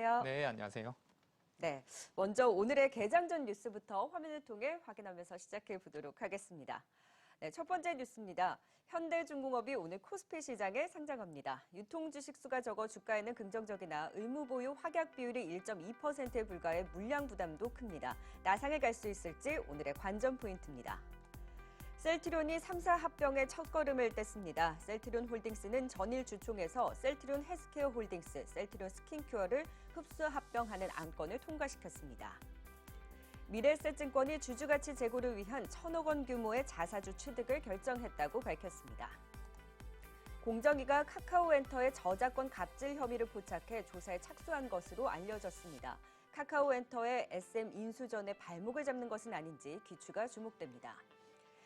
안녕하세요. 네, 안녕하세요. 네, 먼저 오늘의 개장전 뉴스부터 화면을 통해 확인하면서 시작해 보도록 하겠습니다. 네, 첫 번째 뉴스입니다. 현대중공업이 오늘 코스피 시장에 상장합니다. 유통 주식수가 적어 주가에는 긍정적이나 의무보유 확약 비율이 1.2%에 불과해 물량 부담도 큽니다. 나상에 갈 수 있을지 오늘의 관전 포인트입니다. 셀트리온이 3사 합병의 첫걸음을 뗐습니다. 셀트리온 홀딩스는 전일 주총에서 셀트리온 헬스케어 홀딩스, 셀트리온 스킨큐어를 흡수 합병하는 안건을 통과시켰습니다. 미래에셋증권이 주주가치 제고를 위한 1,000억 원 규모의 자사주 취득을 결정했다고 밝혔습니다. 공정위가 카카오엔터의 저작권 갑질 혐의를 포착해 조사에 착수한 것으로 알려졌습니다. 카카오엔터의 SM 인수전에 발목을 잡는 것은 아닌지 귀추가 주목됩니다.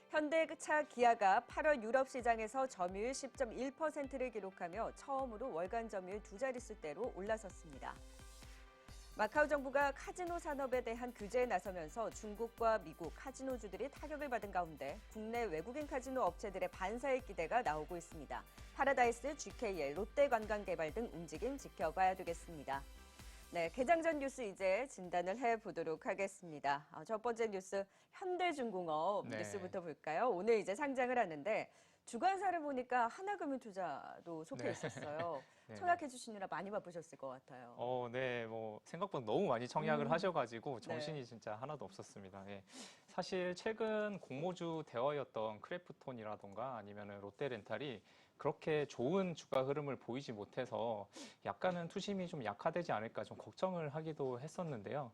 현대차 기아가 8월 유럽 시장에서 점유율 10.1%를 기록하며 처음으로 월간 점유율 두 자릿수대로 올라섰습니다. 마카오 정부가 카지노 산업에 대한 규제에 나서면서 중국과 미국 카지노주들이 타격을 받은 가운데 국내 외국인 카지노 업체들의 반사의 기대가 나오고 있습니다. 파라다이스, GKL, 롯데관광개발 등 움직임 지켜봐야 되겠습니다. 네, 개장전 뉴스 이제 진단을 해보도록 하겠습니다. 첫 번째 뉴스, 현대중공업 뉴스부터 볼까요? 오늘 이제 상장을 하는데 주관사를 보니까 하나금융투자도 속해 있었어요. 네. 청약해 주시느라 많이 바쁘셨을 것 같아요. 네, 생각보다 너무 많이 청약을 하셔가지고 정신이 진짜 하나도 없었습니다. 예. 사실 최근 공모주 대여였던 크래프톤이라던가 아니면 롯데렌탈이 그렇게 좋은 주가 흐름을 보이지 못해서 약간은 투심이 좀 약화되지 않을까 좀 걱정을 하기도 했었는데요.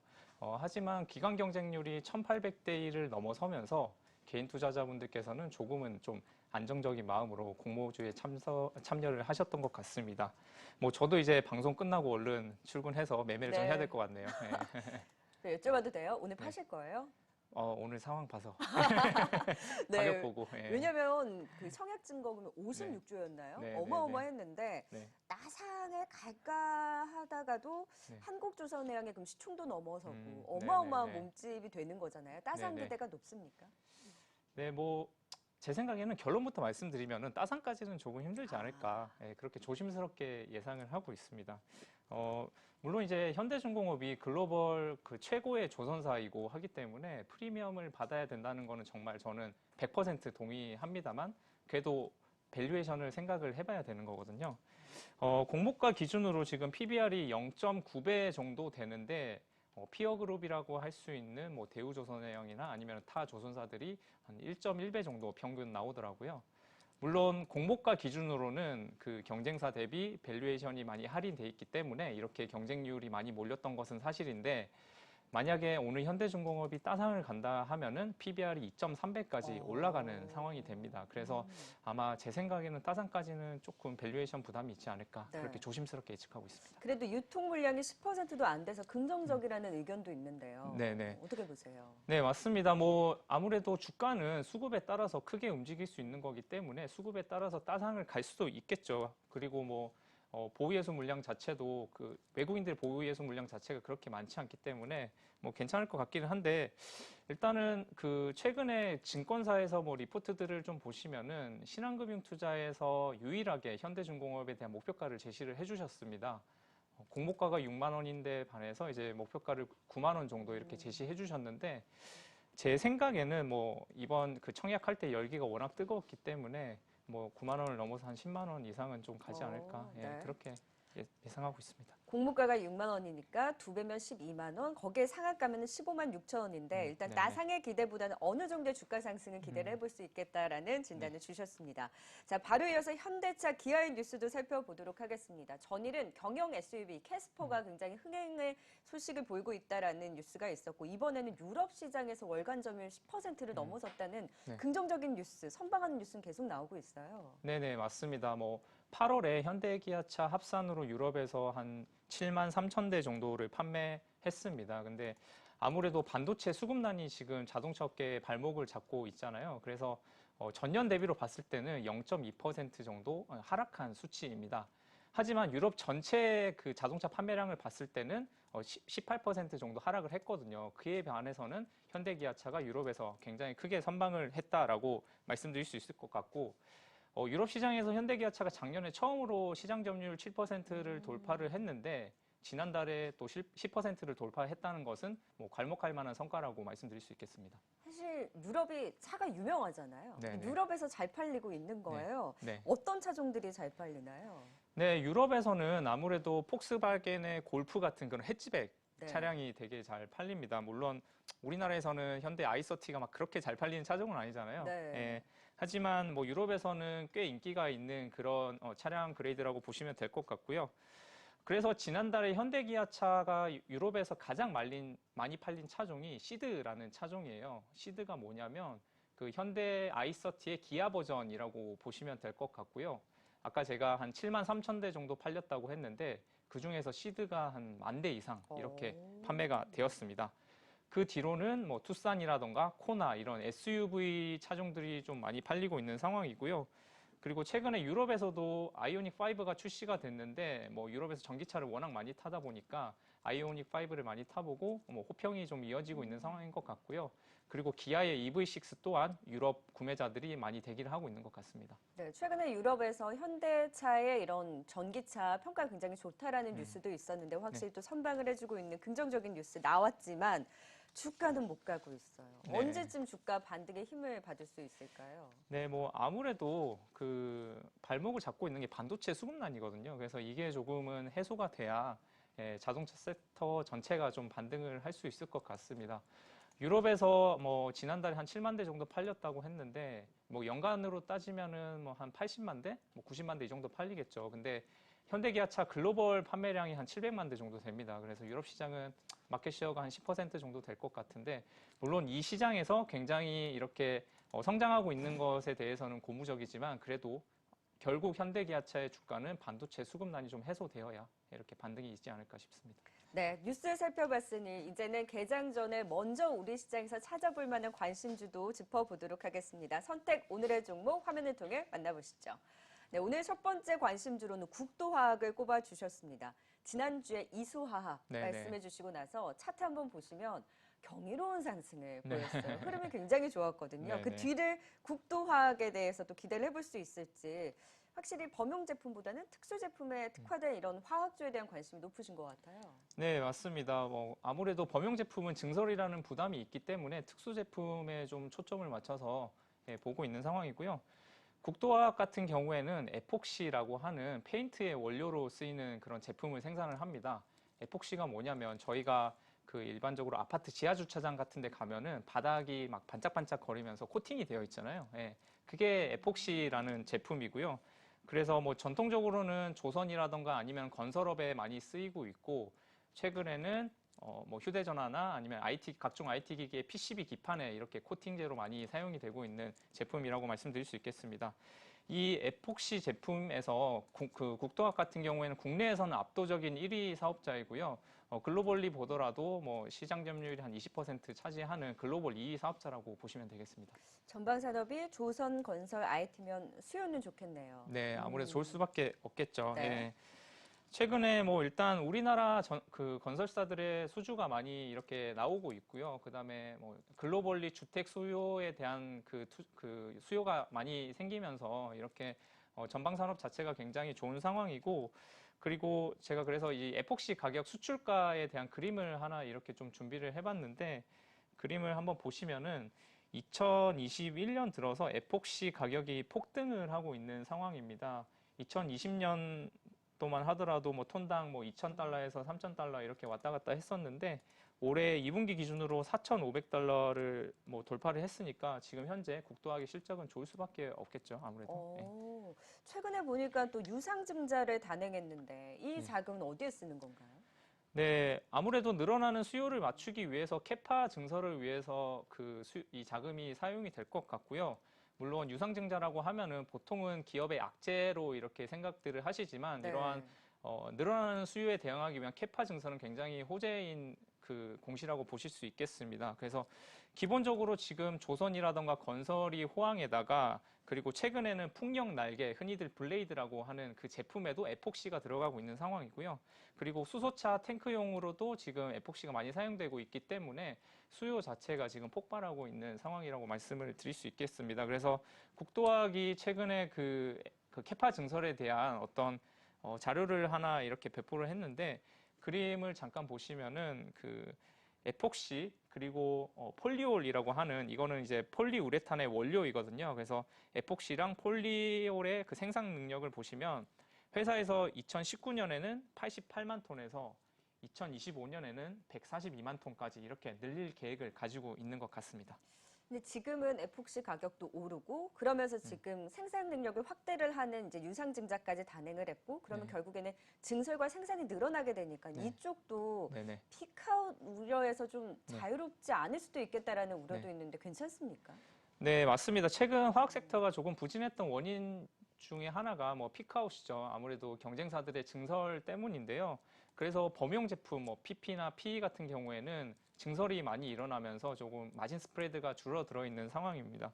하지만 기관 경쟁률이 1,800대 1을 넘어서면서 개인 투자자분들께서는 조금은 좀 안정적인 마음으로 공모주에 참여를 하셨던 것 같습니다. 저도 이제 방송 끝나고 얼른 출근해서 매매를 좀 해야 될 것 같네요. 네, 여쭤봐도 돼요? 오늘 파실 거예요? 오늘 상황 봐서 네, 가격 보고. 왜냐면 그 청약 증거금이 56조였나요? 네, 어마어마했는데 네. 나상에 갈까 하다가도 네. 한국조선해양의 그럼 시총도 넘어서고 네, 어마어마한 네. 몸집이 되는 거잖아요. 따상 네, 네. 기대가 높습니까? 네, 제 생각에는 결론부터 말씀드리면은 따상까지는 조금 힘들지 않을까. 그렇게 조심스럽게 예상을 하고 있습니다. 물론 이제 현대중공업이 글로벌 그 최고의 조선사이고 하기 때문에 프리미엄을 받아야 된다는 거는 정말 저는 100% 동의합니다만 그래도 밸류에이션을 생각을 해봐야 되는 거거든요. 공모가 기준으로 지금 PBR이 0.9배 정도 되는데 피어그룹이라고 할 수 있는 대우조선해양이나 아니면 타 조선사들이 한 1.1배 정도 평균 나오더라고요. 물론 공모가 기준으로는 그 경쟁사 대비 밸류에이션이 많이 할인돼 있기 때문에 이렇게 경쟁률이 많이 몰렸던 것은 사실인데 만약에 오늘 현대중공업이 따상을 간다 하면은 PBR이 2.3배까지 올라가는 상황이 됩니다. 그래서 아마 제 생각에는 따상까지는 조금 밸류에이션 부담이 있지 않을까 그렇게 조심스럽게 예측하고 있습니다. 그래도 유통 물량이 10%도 안 돼서 긍정적이라는 의견도 있는데요. 네네. 어떻게 보세요? 네, 맞습니다. 아무래도 주가는 수급에 따라서 크게 움직일 수 있는 거기 때문에 수급에 따라서 따상을 갈 수도 있겠죠. 그리고 보유예수 물량 자체도 그 외국인들 보유예수 물량 자체가 그렇게 많지 않기 때문에 괜찮을 것 같기는 한데 일단은 그 최근에 증권사에서 리포트들을 좀 보시면은 신한금융투자에서 유일하게 현대중공업에 대한 목표가를 제시를 해주셨습니다. 공모가가 6만 원인데 반해서 이제 목표가를 9만 원 정도 이렇게 제시해 주셨는데 제 생각에는 이번 그 청약할 때 열기가 워낙 뜨거웠기 때문에 9만 원을 넘어서 한 10만 원 이상은 좀 가지 않을까 그렇게 예상하고 있습니다. 공모가가 6만 원이니까 2배면 12만 원, 거기에 상한가면 15만 6천 원인데 일단 나상의 기대보다는 어느 정도의 주가 상승을 기대를 해볼 수 있겠다라는 진단을 주셨습니다. 자, 바로 이어서 현대차 기아의 뉴스도 살펴보도록 하겠습니다. 전일은 경영 SUV 캐스퍼가 굉장히 흥행의 소식을 보이고 있다라는 뉴스가 있었고 이번에는 유럽 시장에서 월간 점유율 10%를 넘어섰다는 긍정적인 뉴스, 선방하는 뉴스는 계속 나오고 있어요. 네네, 맞습니다. 8월에 현대기아차 합산으로 유럽에서 한 7만 3천 대 정도를 판매했습니다. 근데 아무래도 반도체 수급난이 지금 자동차 업계의 발목을 잡고 있잖아요. 그래서 전년 대비로 봤을 때는 0.2% 정도 하락한 수치입니다. 하지만 유럽 전체 그 자동차 판매량을 봤을 때는 18% 정도 하락을 했거든요. 그에 반해서는 현대기아차가 유럽에서 굉장히 크게 선방을 했다라고 말씀드릴 수 있을 것 같고 유럽 시장에서 현대기아차가 작년에 처음으로 시장 점유율 7%를 돌파를 했는데 지난달에 또 10%를 돌파했다는 것은 뭐 괄목할 만한 성과라고 말씀드릴 수 있겠습니다. 사실 유럽이 차가 유명하잖아요. 네네. 유럽에서 잘 팔리고 있는 거예요. 네. 어떤 차종들이 잘 팔리나요? 네, 유럽에서는 아무래도 폭스바겐의 골프 같은 그런 해치백 네. 차량이 되게 잘 팔립니다. 물론 우리나라에서는 현대 i30가 막 그렇게 잘 팔리는 차종은 아니잖아요. 네. 예, 하지만 뭐 유럽에서는 꽤 인기가 있는 그런 차량 그레이드라고 보시면 될 것 같고요. 그래서 지난달에 현대기아차가 유럽에서 가장 많이 팔린 차종이 시드라는 차종이에요. 시드가 뭐냐면 그 현대 i30의 기아 버전이라고 보시면 될 것 같고요. 아까 제가 한 7만 3천 대 정도 팔렸다고 했는데 그중에서 시드가 한 1만 대 이상 이렇게 판매가 되었습니다. 그 뒤로는 뭐 투싼이라던가 코나 이런 SUV 차종들이 좀 많이 팔리고 있는 상황이고요. 그리고 최근에 유럽에서도 아이오닉 5가 출시가 됐는데 뭐 유럽에서 전기차를 워낙 많이 타다 보니까 아이오닉 5를 많이 타보고 뭐 호평이 좀 이어지고 있는 상황인 것 같고요. 그리고 기아의 EV6 또한 유럽 구매자들이 많이 대기를 하고 있는 것 같습니다. 네, 최근에 유럽에서 현대차의 이런 전기차 평가가 굉장히 좋다라는 뉴스도 있었는데 확실히 또 선방을 해주고 있는 긍정적인 뉴스 나왔지만 주가는 못 가고 있어요. 네. 언제쯤 주가 반등의 힘을 받을 수 있을까요? 네, 뭐 아무래도 그 발목을 잡고 있는 게 반도체 수급난이거든요. 그래서 이게 조금은 해소가 돼야 자동차 섹터 전체가 좀 반등을 할 수 있을 것 같습니다. 유럽에서 뭐 지난달에 한 7만 대 정도 팔렸다고 했는데 뭐 연간으로 따지면은 뭐 한 80만 대, 뭐 90만 대 이 정도 팔리겠죠. 근데 현대기아차 글로벌 판매량이 한 700만 대 정도 됩니다. 그래서 유럽 시장은 마켓시어가 한 10% 정도 될 것 같은데 물론 이 시장에서 굉장히 이렇게 성장하고 있는 것에 대해서는 고무적이지만 그래도 결국 현대기아차의 주가는 반도체 수급난이 좀 해소되어야 이렇게 반등이 있지 않을까 싶습니다. 네, 뉴스 살펴봤으니 이제는 개장 전에 먼저 우리 시장에서 찾아볼 만한 관심주도 짚어보도록 하겠습니다. 선택 오늘의 종목 화면을 통해 만나보시죠. 네, 오늘 첫 번째 관심주로는 국도화학을 꼽아주셨습니다. 지난주에 이수화학 말씀해 주시고 나서 차트 한번 보시면 경이로운 상승을 보였어요. 흐름이 굉장히 좋았거든요. 그 뒤를 국도화학에 대해서 또 기대를 해볼 수 있을지 확실히 범용 제품보다는 특수 제품에 특화된 이런 화학주에 대한 관심이 높으신 것 같아요. 네, 맞습니다. 뭐 아무래도 범용 제품은 증설이라는 부담이 있기 때문에 특수 제품에 좀 초점을 맞춰서 보고 있는 상황이고요. 국도화학 같은 경우에는 에폭시라고 하는 페인트의 원료로 쓰이는 그런 제품을 생산을 합니다. 에폭시가 뭐냐면 저희가 그 일반적으로 아파트 지하 주차장 같은 데 가면은 바닥이 막 반짝반짝 거리면서 코팅이 되어 있잖아요. 그게 에폭시라는 제품이고요. 그래서 뭐 전통적으로는 조선이라던가 아니면 건설업에 많이 쓰이고 있고 최근에는 뭐 휴대전화나 아니면 각종 IT 기기의 PCB 기판에 이렇게 코팅제로 많이 사용이 되고 있는 제품이라고 말씀드릴 수 있겠습니다. 이 에폭시 제품에서 그 국도학 같은 경우에는 국내에서는 압도적인 1위 사업자이고요. 글로벌리 보더라도 뭐 시장 점유율이 한 20% 차지하는 글로벌 2위 사업자라고 보시면 되겠습니다. 전방 산업이 조선, 건설, IT면 수요는 좋겠네요. 네, 아무래도 좋을 수밖에 없겠죠. 네. 예. 최근에 뭐 일단 우리나라 그 건설사들의 수주가 많이 이렇게 나오고 있고요. 그다음에 뭐 글로벌리 주택 수요에 대한 그 수요가 많이 생기면서 이렇게 전방 산업 자체가 굉장히 좋은 상황이고 그리고 제가 그래서 이 에폭시 가격 수출가에 대한 그림을 하나 이렇게 좀 준비를 해봤는데 그림을 한번 보시면은 2021년 들어서 에폭시 가격이 폭등을 하고 있는 상황입니다. 2020년 도만 하더라도 뭐 톤당 뭐 2,000달러에서 3,000달러 이렇게 왔다 갔다 했었는데 올해 2분기 기준으로 4,500달러를 뭐 돌파를 했으니까 지금 현재 국도학의 실적은 좋을 수밖에 없겠죠, 아무래도. 최근에 보니까 또 유상증자를 단행했는데 이 자금은 어디에 쓰는 건가요? 네, 아무래도 늘어나는 수요를 맞추기 위해서 캐파 증설을 위해서 이 자금이 사용이 될 것 같고요. 물론 유상증자라고 하면은 보통은 기업의 악재로 이렇게 생각들을 하시지만 이러한 늘어나는 수요에 대응하기 위한 캐파 증설은 굉장히 호재인 그 공시라고 보실 수 있겠습니다. 그래서 기본적으로 지금 조선이라던가 건설이 호황에다가 그리고 최근에는 풍력 날개, 흔히들 블레이드라고 하는 그 제품에도 에폭시가 들어가고 있는 상황이고요. 그리고 수소차 탱크용으로도 지금 에폭시가 많이 사용되고 있기 때문에 수요 자체가 지금 폭발하고 있는 상황이라고 말씀을 드릴 수 있겠습니다. 그래서 국도학이 최근에 그 캐파 증설에 대한 어떤 자료를 하나 이렇게 배포를 했는데 그림을 잠깐 보시면은 그 에폭시 그리고 폴리올이라고 하는 이거는 이제 폴리우레탄의 원료이거든요. 그래서 에폭시랑 폴리올의 그 생산 능력을 보시면 회사에서 2019년에는 88만 톤에서 2025년에는 142만 톤까지 이렇게 늘릴 계획을 가지고 있는 것 같습니다. 근데 지금은 에폭시 가격도 오르고 그러면서 지금 생산 능력을 확대를 하는 이제 유상 증자까지 단행을 했고 그러면 네. 결국에는 증설과 생산이 늘어나게 되니까 네. 이쪽도 네네. 피크아웃 우려에서 좀 네. 자유롭지 않을 수도 있겠다라는 우려도 네. 있는데 괜찮습니까? 네, 맞습니다. 최근 화학 섹터가 조금 부진했던 원인 중에 하나가 뭐 피크아웃이죠. 아무래도 경쟁사들의 증설 때문인데요. 그래서 범용 제품, 뭐 PP나 PE 같은 경우에는 증설이 많이 일어나면서 조금 마진 스프레드가 줄어들어 있는 상황입니다.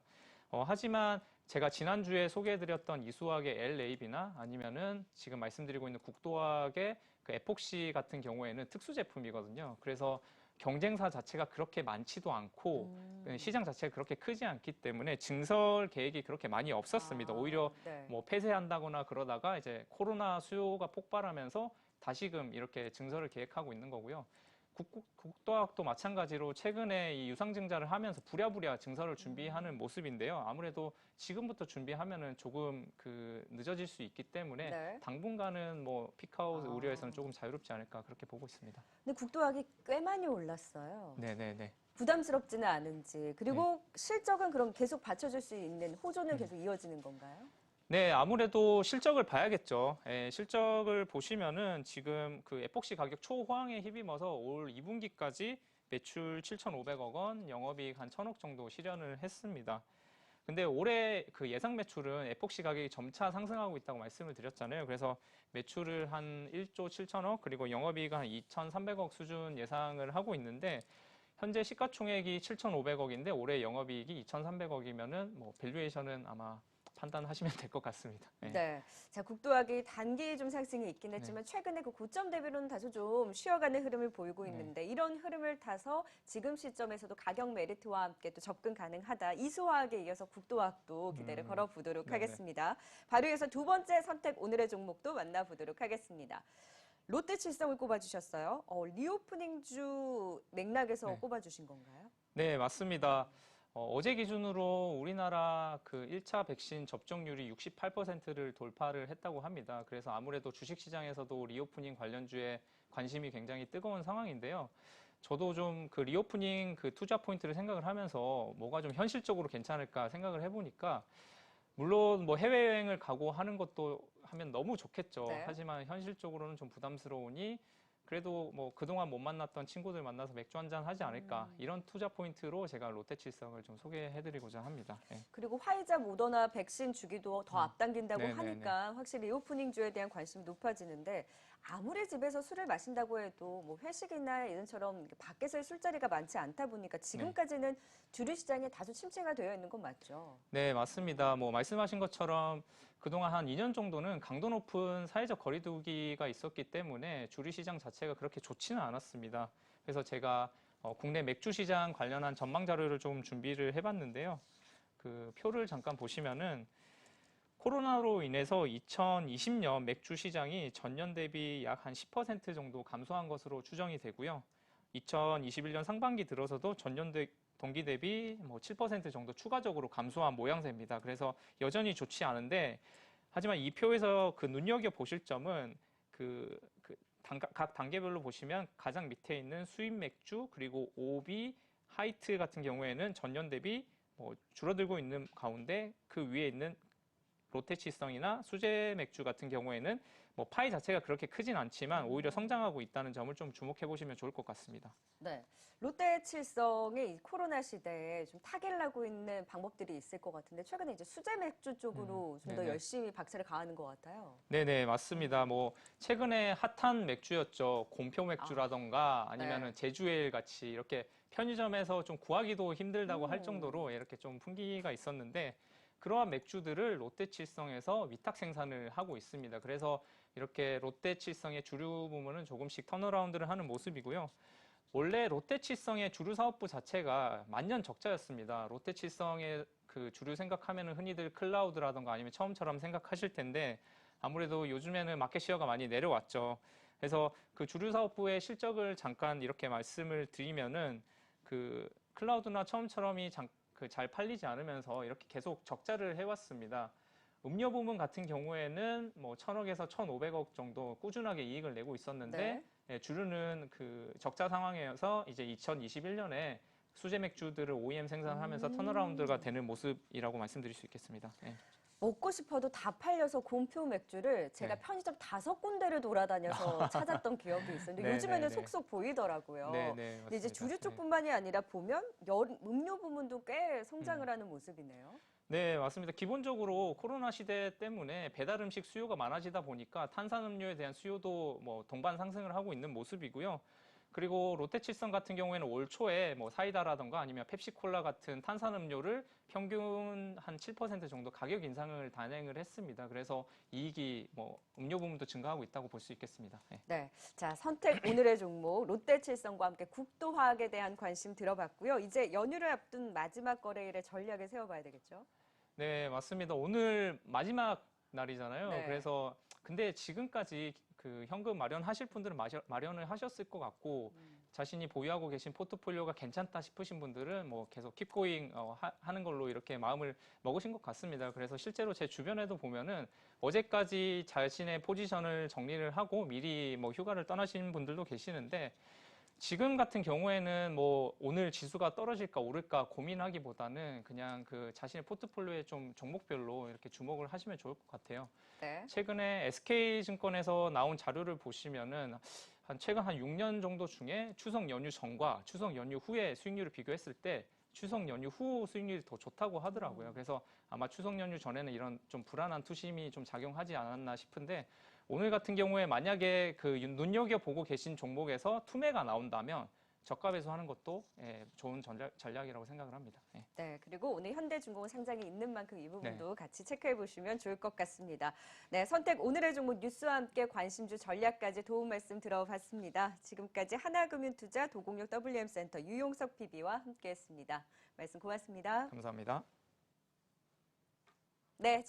하지만 제가 지난주에 소개해드렸던 이수화학의 LAB나 아니면은 지금 말씀드리고 있는 국도화학의 그 에폭시 같은 경우에는 특수 제품이거든요. 그래서 경쟁사 자체가 그렇게 많지도 않고 시장 자체가 그렇게 크지 않기 때문에 증설 계획이 그렇게 많이 없었습니다. 오히려 네. 뭐 폐쇄한다거나 그러다가 이제 코로나 수요가 폭발하면서 다시금 이렇게 증설을 계획하고 있는 거고요. 국도학도 마찬가지로 최근에 이 유상증자를 하면서 부랴부랴 증설을 준비하는 모습인데요. 아무래도 지금부터 준비하면은 조금 그 늦어질 수 있기 때문에 네. 당분간은 뭐 피크아웃 우려에서는 조금 자유롭지 않을까 그렇게 보고 있습니다. 근데 국도학이 꽤 많이 올랐어요. 네네네. 부담스럽지는 않은지 그리고 실적은 그럼 계속 받쳐줄 수 있는 호조는 계속 이어지는 건가요? 네, 아무래도 실적을 봐야겠죠. 예, 실적을 보시면은 지금 그 에폭시 가격 초호황에 힘입어서 올 2분기까지 매출 7,500억 원, 영업이익 한 1,000억 정도 실현을 했습니다. 근데 올해 그 예상 매출은 에폭시 가격이 점차 상승하고 있다고 말씀을 드렸잖아요. 그래서 매출을 한 1조 7천억 그리고 영업이익 한 2,300억 수준 예상을 하고 있는데 현재 시가총액이 7,500억인데 올해 영업이익이 2,300억이면은 뭐 밸류에이션은 아마 판단하시면 될 것 같습니다. 네. 네. 자, 국도학이 단기 좀 상승이 있긴 했지만 최근에 그 고점 대비로는 다소 좀 쉬어가는 흐름을 보이고 있는데 이런 흐름을 타서 지금 시점에서도 가격 메리트와 함께 또 접근 가능하다. 이수화학에 이어서 국도학도 기대를 걸어보도록 네네. 하겠습니다. 바로 이어서 두 번째 선택 오늘의 종목도 만나보도록 하겠습니다. 롯데칠성을 꼽아주셨어요. 리오프닝주 맥락에서 네. 꼽아주신 건가요? 네, 맞습니다. 어제 기준으로 우리나라 그 1차 백신 접종률이 68%를 돌파를 했다고 합니다. 그래서 아무래도 주식시장에서도 리오프닝 관련주에 관심이 굉장히 뜨거운 상황인데요. 저도 좀 그 리오프닝 그 투자 포인트를 생각을 하면서 뭐가 좀 현실적으로 괜찮을까 생각을 해보니까 물론 뭐 해외여행을 가고 하는 것도 하면 너무 좋겠죠. 네. 하지만 현실적으로는 좀 부담스러우니 그래도 뭐 그동안 못 만났던 친구들 만나서 맥주 한잔 하지 않을까 이런 투자 포인트로 제가 롯데칠성을 좀 소개해드리고자 합니다. 네. 그리고 화이자, 모더나 백신 주기도 더 앞당긴다고 네네네. 하니까 확실히 리오프닝주에 대한 관심이 높아지는데 아무리 집에서 술을 마신다고 해도 뭐 회식이나 이런처럼 밖에서의 술자리가 많지 않다 보니까 지금까지는 주류 시장에 다소 침체가 되어 있는 건 맞죠? 네, 맞습니다. 뭐 말씀하신 것처럼 그동안 한 2년 정도는 강도 높은 사회적 거리두기가 있었기 때문에 주류 시장 자체가 그렇게 좋지는 않았습니다. 그래서 제가 국내 맥주 시장 관련한 전망 자료를 좀 준비를 해봤는데요. 그 표를 잠깐 보시면은 코로나로 인해서 2020년 맥주 시장이 전년 대비 약 한 10% 정도 감소한 것으로 추정이 되고요. 2021년 상반기 들어서도 전년 동기 대비 뭐 7% 정도 추가적으로 감소한 모양새입니다. 그래서 여전히 좋지 않은데 하지만 이 표에서 그 눈여겨 보실 점은 각 단계별로 보시면 가장 밑에 있는 수입 맥주 그리고 오비, 하이트 같은 경우에는 전년 대비 뭐 줄어들고 있는 가운데 그 위에 있는 롯데칠성이나 수제 맥주 같은 경우에는 뭐 파이 자체가 그렇게 크진 않지만 오히려 성장하고 있다는 점을 좀 주목해 보시면 좋을 것 같습니다. 네. 롯데칠성이 이 코로나 시대에 좀 타결나고 있는 방법들이 있을 것 같은데 최근에 이제 수제 맥주 쪽으로 좀 더 네네. 열심히 박차를 가하는 것 같아요. 네네, 맞습니다. 뭐 최근에 핫한 맥주였죠. 곰표 맥주라던가 아니면은 네. 제주에일 같이 이렇게 편의점에서 좀 구하기도 힘들다고 할 정도로 이렇게 좀 풍기가 있었는데 그러한 맥주들을 롯데칠성에서 위탁 생산을 하고 있습니다. 그래서 이렇게 롯데칠성의 주류 부문은 조금씩 턴어라운드를 하는 모습이고요. 원래 롯데칠성의 주류 사업부 자체가 만년 적자였습니다. 롯데칠성의 그 주류 생각하면은 흔히들 클라우드라던가 아니면 처음처럼 생각하실 텐데 아무래도 요즘에는 마켓시어가 많이 내려왔죠. 그래서 그 주류사업부의 실적을 잠깐 이렇게 말씀을 드리면은 그 클라우드나 처음처럼이 잘 팔리지 않으면서 이렇게 계속 적자를 해왔습니다. 음료 부문 같은 경우에는 뭐 1,000억에서 1,500억 정도 꾸준하게 이익을 내고 있었는데 네. 주류는 그 적자 상황에서 이제 2021년에 수제 맥주들을 OEM 생산하면서 턴어라운드가 되는 모습이라고 말씀드릴 수 있겠습니다. 네. 먹고 싶어도 다 팔려서 곰표 맥주를 제가 네. 편의점 5군데를 돌아다녀서 찾았던 기억이 있었는데 네, 요즘에는 네, 네. 속속 보이더라고요. 네, 네, 근데 이제 맞습니다. 주류 네. 쪽뿐만이 아니라 보면 음료 부문도 꽤 성장을 하는 모습이네요. 네, 맞습니다. 기본적으로 코로나 시대 때문에 배달 음식 수요가 많아지다 보니까 탄산음료에 대한 수요도 뭐 동반 상승을 하고 있는 모습이고요. 그리고 롯데칠성 같은 경우에는 올 초에 뭐 사이다라던가 아니면 펩시콜라 같은 탄산음료를 평균 한 7% 정도 가격 인상을 단행을 했습니다. 그래서 이익이 뭐 음료 부문도 증가하고 있다고 볼 수 있겠습니다. 네. 네. 자, 선택 오늘의 종목 롯데칠성과 함께 국도화학에 대한 관심 들어봤고요. 이제 연휴를 앞둔 마지막 거래일의 전략을 세워봐야 되겠죠? 네, 맞습니다. 오늘 마지막 날이잖아요. 네. 그래서 근데 지금까지 그 현금 마련하실 분들은 마련을 하셨을 것 같고 자신이 보유하고 계신 포트폴리오가 괜찮다 싶으신 분들은 뭐 계속 킵고잉 하는 걸로 이렇게 마음을 먹으신 것 같습니다. 그래서 실제로 제 주변에도 보면은 어제까지 자신의 포지션을 정리를 하고 미리 뭐 휴가를 떠나신 분들도 계시는데 지금 같은 경우에는 뭐 오늘 지수가 떨어질까 오를까 고민하기보다는 그냥 그 자신의 포트폴리오에 좀 종목별로 이렇게 주목을 하시면 좋을 것 같아요. 네. 최근에 SK증권에서 나온 자료를 보시면은 최근 한 6년 정도 중에 추석 연휴 전과 추석 연휴 후의 수익률을 비교했을 때 추석 연휴 후 수익률이 더 좋다고 하더라고요. 그래서 아마 추석 연휴 전에는 이런 좀 불안한 투심이 좀 작용하지 않았나 싶은데 오늘 같은 경우에 만약에 그 눈여겨보고 계신 종목에서 투매가 나온다면 저가 배수하는 것도 좋은 전략이라고 생각을 합니다. 예. 네, 그리고 오늘 현대중공업 상장이 있는 만큼 이 부분도 네. 같이 체크해 보시면 좋을 것 같습니다. 네, 선택 오늘의 종목 뉴스와 함께 관심주 전략까지 도움 말씀 들어봤습니다. 지금까지 하나금융투자 도공역 WM센터 유용석 PB와 함께했습니다. 말씀 고맙습니다. 감사합니다. 네,